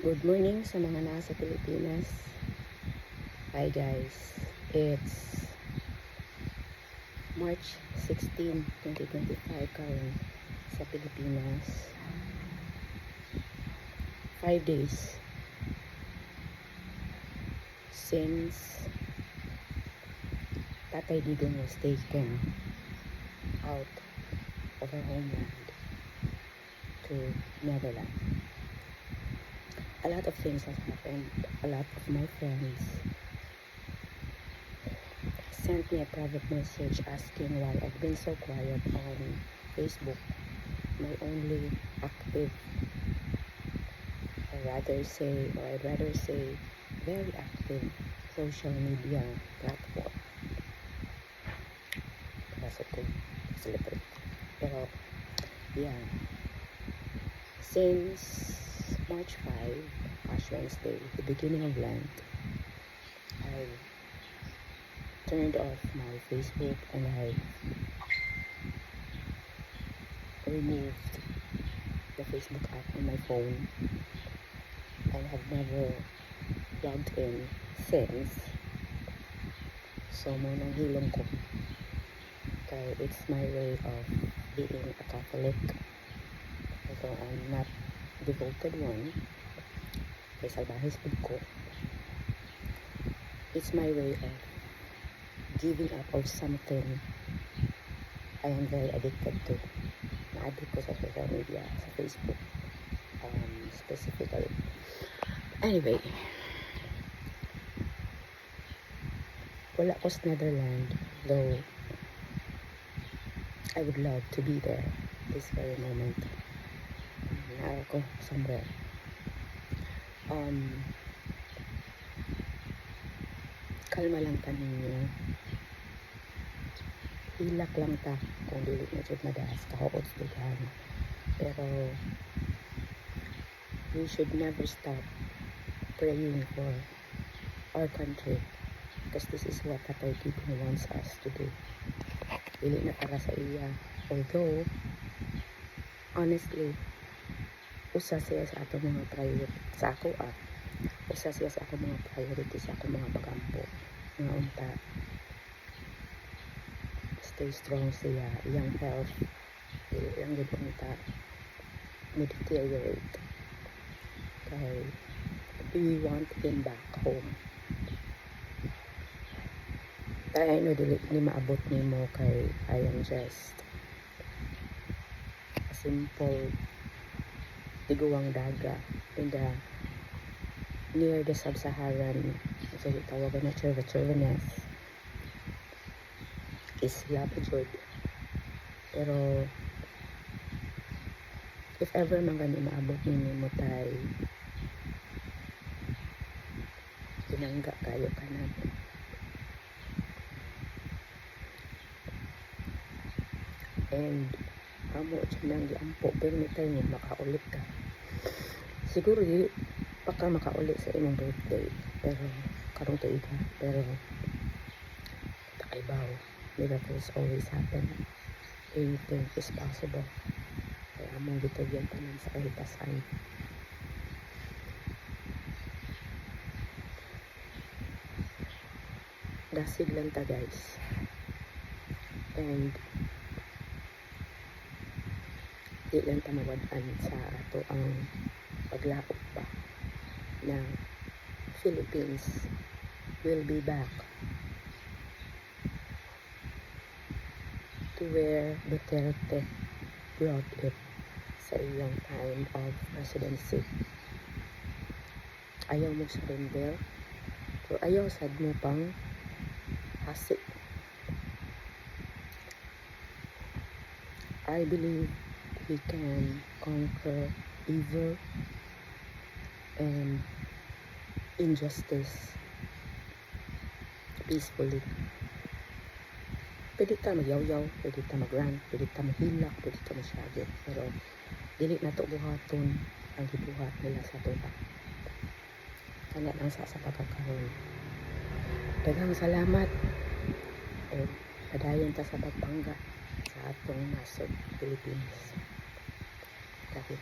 Good morning sa mga nasa Pilipinas. Hi guys, it's March 16, 2025 karon sa Pilipinas. 5 days since Tatay Digong was taken out of our homeland to Netherlands. A lot of things have happened. A lot of my friends sent me a private message asking why I've been so quiet on Facebook. My only active, I'd rather say very active social media platform. Pasok ko, celebrate. Pero, yeah. Since March 5, Ash Wednesday, the beginning of Lent, I turned off my Facebook and I removed the Facebook app on my phone and have never logged in since. So, munang hilong ko. Kaya it's my way of being a Catholic. Although I'm not devoted one, kay salbahis pud ko. It's my way of giving up of something I am very addicted to. Na-addict ko sa social media, sa Facebook, specifically. Anyway, wala ko sa Netherlands, though I would love to be there this very moment. Naara ko somewhere. Kalma lang ta ninyo. Hilak lang ta kung dili na jud madaas kahuot dugan. Pero we should never stop praying for our country because this is what Tatay Digong wants us to do. Dili na para sa iya. Although, honestly, usa siya sa ato mga priority sa ako usa siya sa ako mga priority sa ako mga pagampo nga unta stay strong siya iyang health iyang gud unta mo deteriorate kay we want him back home. I know dili ni maabot nimo kay I am just a simple tiguang daga in the near the sub-Saharan, so tawagan na Chervachervanes Isla Pajod. Pero if ever man gani maabot ninyo mo tay pinangga kayo kanan. And amo dyan lang giampo pero may tayo mo makaulit ka. Siguro di baka makaulit sa imong birthday pero karong tuig ka pero takaibaw, miracles always happen, anything is possible. Kaya among gitugyan tanan sa kahitasan. Dasig lang ta guys, and di lang ta mawad-an sa ato ang paglaot pa na Philippines will be back to where Duterte brought it sa iyang time of presidency. Ayaw mo surrender o ayaw sad mo pang hasik. I believe we can conquer evil and injustice peacefully. Pwede ta magyaw-yaw, pwede ta mag-rant, pwede ta mahilak, pwede ta masyagit, pero dili na to buhaton ang gibuhat nila sa tuba. Kanya lang sa pagkakaroon. Daghang salamat and padayon ta sa pagpangga sa atong nasod Pilipinas. Kahit